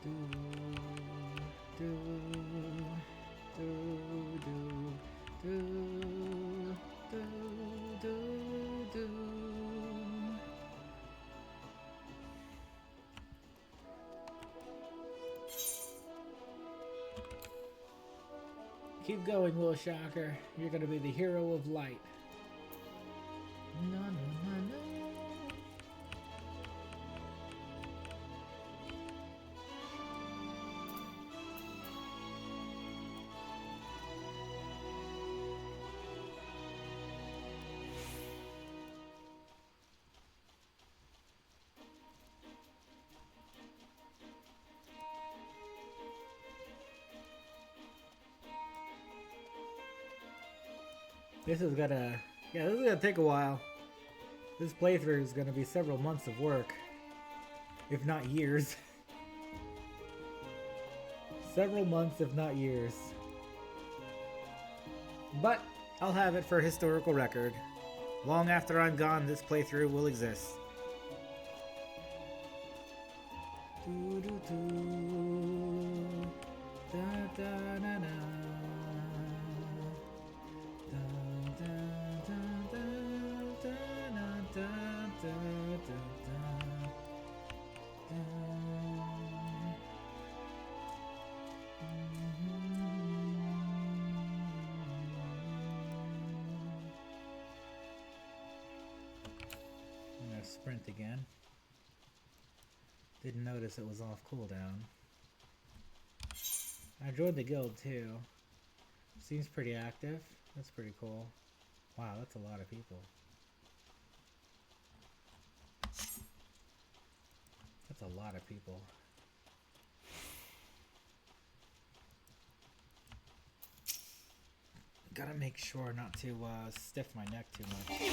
Do, do, do, do, do, do, do. Keep going, WILSHOCKER. You're gonna be the hero of light. No, no, no, no. This is gonna take a while. This playthrough is gonna be several months of work, if not years. Several months, if not years. But I'll have it for historical record. Long after I'm gone, this playthrough will exist. Doo -doo -doo. Da -da -da -da. I'm gonna sprint again. Didn't notice it was off cooldown. I joined the guild too. Seems pretty active. That's pretty cool. Wow, that's a lot of people. That's a lot of people. Gotta make sure not to stiff my neck too much.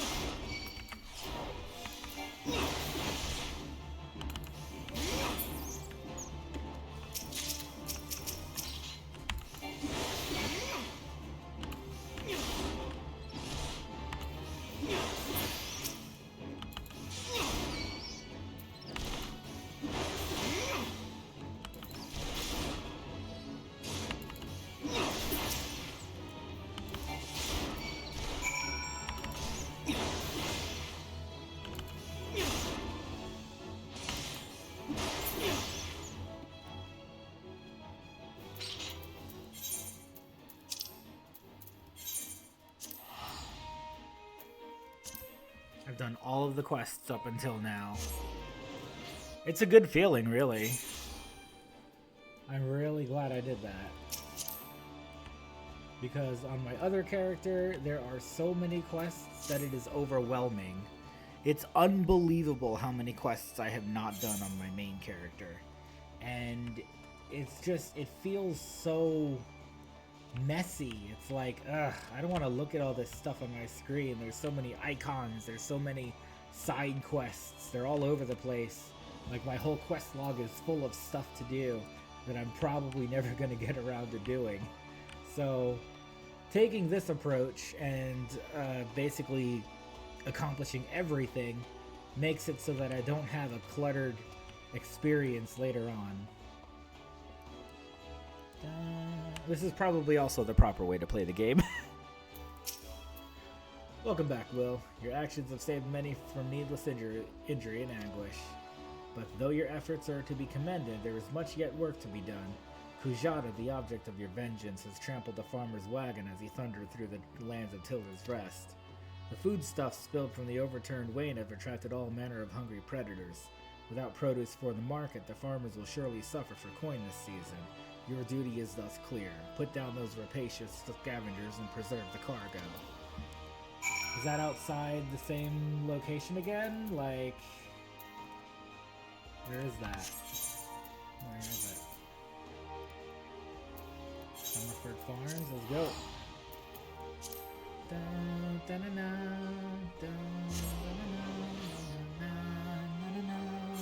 I've done all of the quests up until now. It's a good feeling, really. I'm really glad I did that. Because on my other character, there are so many quests that it is overwhelming. It's unbelievable how many quests I have not done on my main character. And it's just, it feels so messy. It's like, ugh, I don't want to look at all this stuff on my screen. There's so many icons, there's so many side quests, they're all over the place. Like, my whole quest log is full of stuff to do that I'm probably never going to get around to doing. So, taking this approach and basically accomplishing everything makes it so that I don't have a cluttered experience later on. This is probably also the proper way to play the game. Welcome back, Will. Your actions have saved many from needless injury and anguish. But though your efforts are to be commended, there is much yet work to be done. Kujata, the object of your vengeance, has trampled the farmer's wagon as he thundered through the lands of Tilda's Rest. The foodstuffs spilled from the overturned wain have attracted all manner of hungry predators. Without produce for the market, the farmers will surely suffer for coin this season. Your duty is thus clear. Put down those rapacious scavengers and preserve the cargo. Is that outside the same location again? Like, where is that? Where is it? Summerford Farms, let's go. Dun, dun, dun, dun, dun, dun, dun.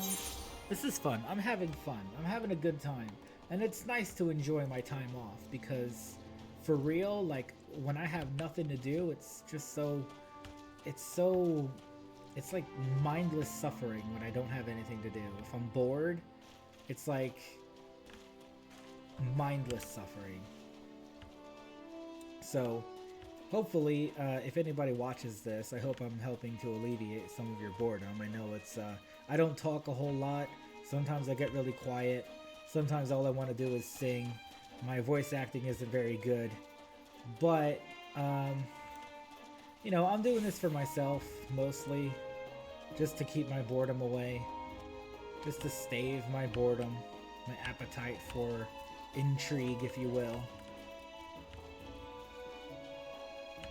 This is fun. I'm having fun. I'm having a good time. And it's nice to enjoy my time off because, for real, like, when I have nothing to do, it's just it's like mindless suffering when I don't have anything to do. If I'm bored, it's like mindless suffering. So, hopefully, if anybody watches this, I hope I'm helping to alleviate some of your boredom. I know it's, I don't talk a whole lot. Sometimes I get really quiet. Sometimes all I want to do is sing. My voice acting isn't very good. But, you know, I'm doing this for myself, mostly. Just to keep my boredom away. Just to stave my boredom. My appetite for intrigue, if you will.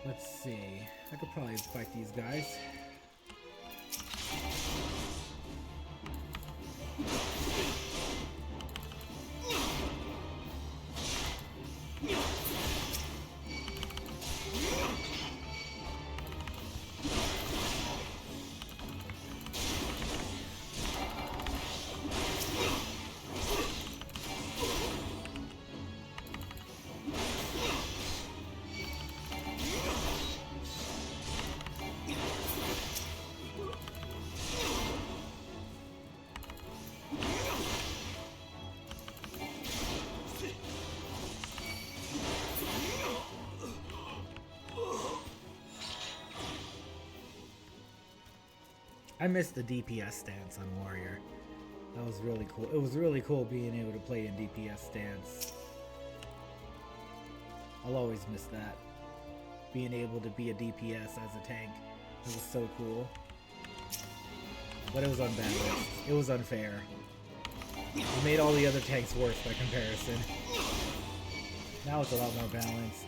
Let's see. I could probably fight these guys. I missed the DPS stance on Warrior. That was really cool. It was really cool being able to play in DPS stance. I'll always miss that. Being able to be a DPS as a tank. It was so cool. But it was unbalanced. It was unfair. It made all the other tanks worse by comparison. Now it's a lot more balanced.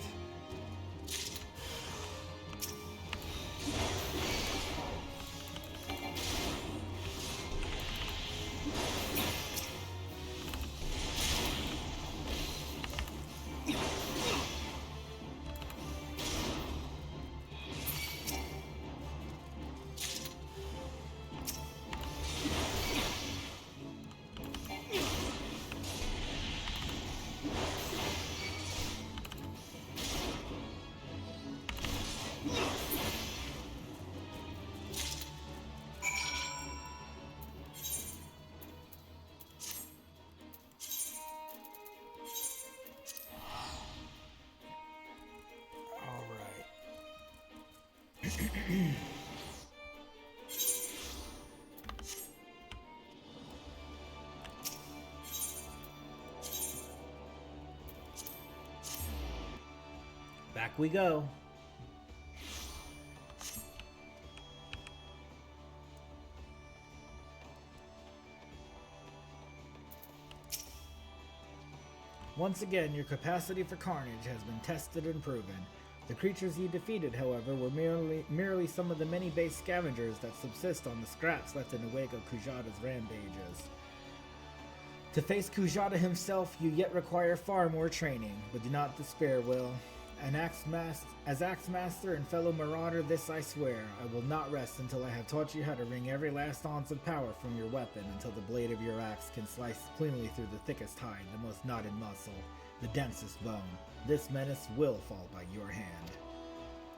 Back we go. Once again, your capacity for carnage has been tested and proven. The creatures you defeated, however, were merely some of the many base scavengers that subsist on the scraps left in the wake of Kujata's rampages. To face Kujata himself, you yet require far more training, but do not despair, Will. As Axe Master and fellow Marauder, this I swear, I will not rest until I have taught you how to wring every last ounce of power from your weapon until the blade of your axe can slice cleanly through the thickest hide, the most knotted muscle, the densest bone. This menace will fall by your hand.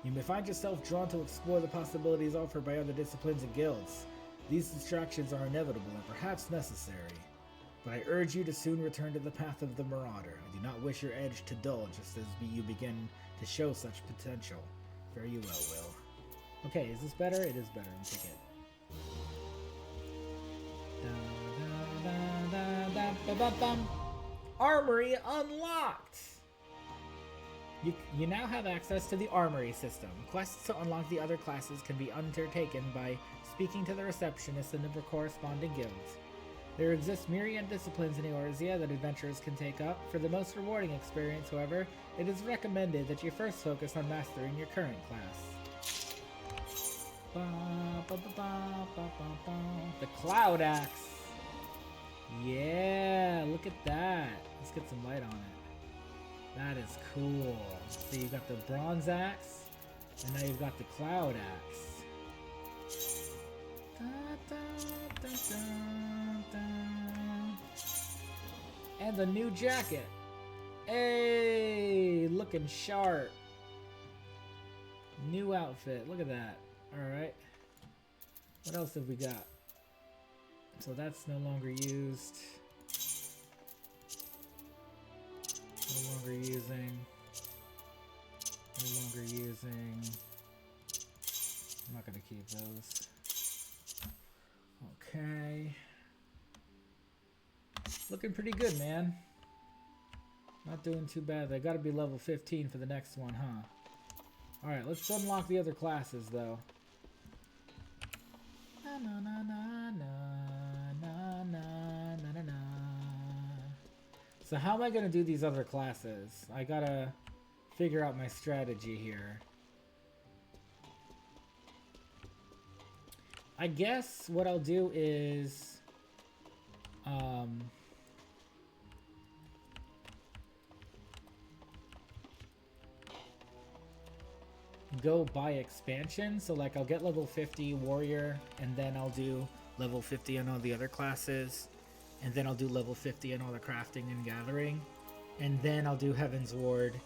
You may find yourself drawn to explore the possibilities offered by other disciplines and guilds. These distractions are inevitable and perhaps necessary. But I urge you to soon return to the path of the Marauder. I do not wish your edge to dull just as you begin to show such potential. Fare you well, Will. Okay, is this better? It is better. Take it. Armory unlocked! You now have access to the Armory system. Quests to unlock the other classes can be undertaken by speaking to the receptionist in the corresponding guilds. There exist myriad disciplines in Eorzea that adventurers can take up. For the most rewarding experience, however, it is recommended that you first focus on mastering your current class. The Cloud Axe! Yeah, look at that. Let's get some light on it. That is cool. So you got the Bronze Axe, and now you've got the Cloud Axe. And the new jacket. Hey, looking sharp. New outfit. Look at that. Alright. What else have we got? So that's no longer used. No longer using. No longer using. I'm not gonna keep those. Okay. Looking pretty good, man. Not doing too bad. I gotta be level 15 for the next one, huh? Alright, let's unlock the other classes, though. Na na na na na na na na na. So how am I gonna do these other classes? I gotta figure out my strategy here. I guess what I'll do is go by expansion. So like I'll get level 50 warrior, and then I'll do level 50 on all the other classes, and then I'll do level 50 on all the crafting and gathering, and then I'll do Heaven's Ward,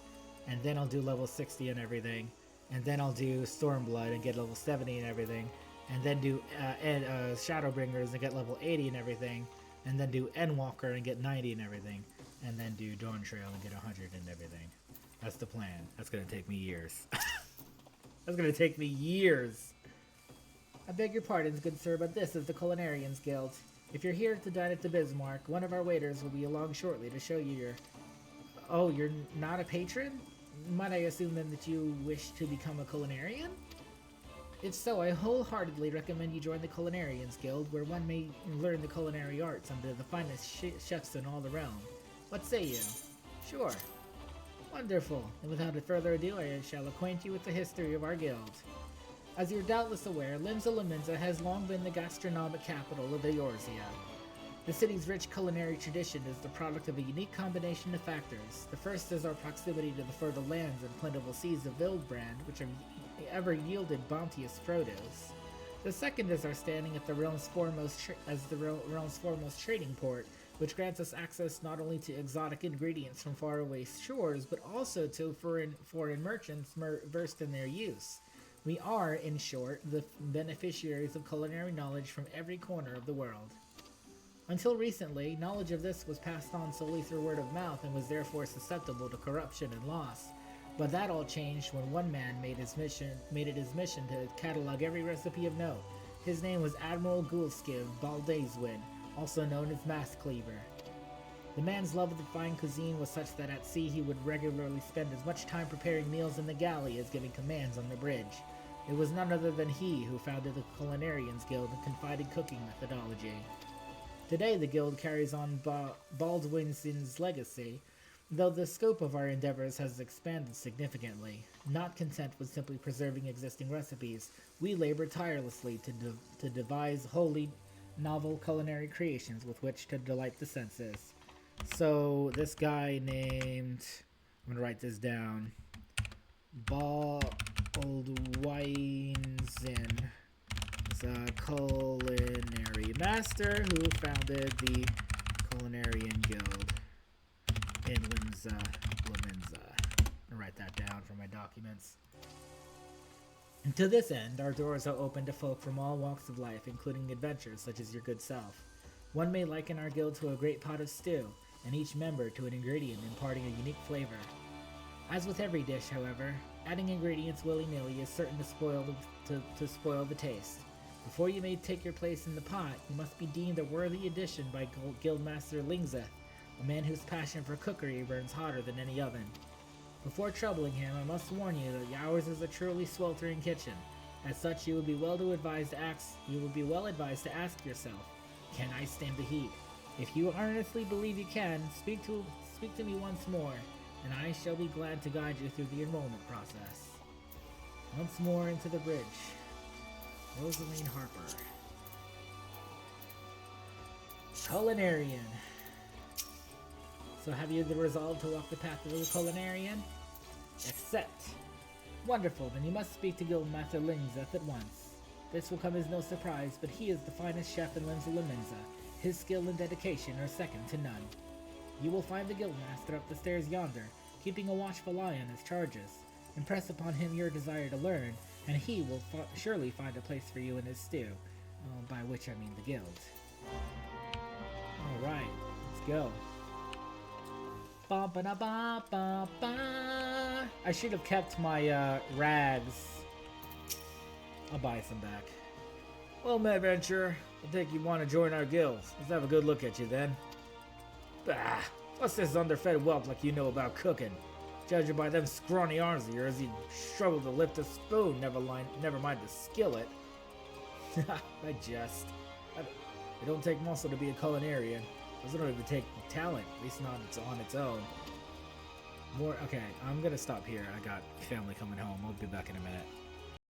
and then I'll do level 60 and everything, and then I'll do Stormblood and get level 70 and everything, and then do Shadowbringers and get level 80 and everything, and then do Endwalker and get 90 and everything, and then do Dawn Trail and get 100 and everything. That's the plan. That's gonna take me years. That's gonna take me years. I beg your pardons, good sir, but this is the Culinarians Guild. If you're here to dine at the Bismarck, one of our waiters will be along shortly to show you your... Oh, you're not a patron? Might I assume then that you wish to become a culinarian? If so, I wholeheartedly recommend you join the Culinarians Guild, where one may learn the culinary arts under the finest chefs in all the realm. What say you? Sure. Wonderful. And without further ado, I shall acquaint you with the history of our guild. As you're doubtless aware, Limsa has long been the gastronomic capital of Eorzea. The city's rich culinary tradition is the product of a unique combination of factors. The first is our proximity to the fertile lands and plentiful seas of Wildbrand, which have ever yielded bounteous produce. The second is our standing at the realm's foremost trading port, which grants us access not only to exotic ingredients from faraway shores, but also to foreign merchants versed in their use. We are, in short, the beneficiaries of culinary knowledge from every corner of the world. Until recently, knowledge of this was passed on solely through word of mouth and was therefore susceptible to corruption and loss. But that all changed when one man made it his mission to catalog every recipe of note. His name was Admiral Gulskiv Baldaiswin, also known as Mass Cleaver. The man's love of the fine cuisine was such that at sea he would regularly spend as much time preparing meals in the galley as giving commands on the bridge. It was none other than he who founded the Culinarians Guild and confided cooking methodology. Today the guild carries on Baldwin's legacy, though the scope of our endeavors has expanded significantly. Not content with simply preserving existing recipes, we labor tirelessly to devise wholly novel culinary creations with which to delight the senses. So this guy named, I'm gonna write this down, Baldwinzin is a culinary master who founded the Culinarian Guild in Limsa. I'll write that down for my documents. And to this end, our doors are open to folk from all walks of life, including adventurers such as your good self. One may liken our guild to a great pot of stew, and each member to an ingredient imparting a unique flavor. As with every dish, however, adding ingredients willy-nilly is certain to spoil the taste. Before you may take your place in the pot, you must be deemed a worthy addition by Guildmaster Lingzeth, a man whose passion for cookery burns hotter than any oven. Before troubling him, I must warn you that ours is a truly sweltering kitchen. As such, you would be well advised to ask yourself, can I stand the heat? If you earnestly believe you can, speak to me once more, and I shall be glad to guide you through the enrollment process. Once more into the bridge. Rosaline Harper. Culinarian. So have you the resolve to walk the path of the Culinarian? Accept. Wonderful, then you must speak to Guildmaster Lingzeth at once. This will come as no surprise, but he is the finest chef in Limsa. His skill and dedication are second to none. You will find the Guildmaster up the stairs yonder, keeping a watchful eye on his charges. Impress upon him your desire to learn, and he will surely find a place for you in his stew, by which I mean the guild. Alright, let's go. I should have kept my rags. I'll buy some back. Well, my adventurer, I think you want to join our guilds. Let's have a good look at you then. Bah! What's this underfed whelp like you know about cooking? Judging by them scrawny arms of yours, you'd struggle to lift a spoon, never mind the skillet. I jest. It don't take muscle to be a culinarian. It doesn't even take talent, at least not on its own. Okay, I'm gonna stop here. I got family coming home. I'll be back in a minute.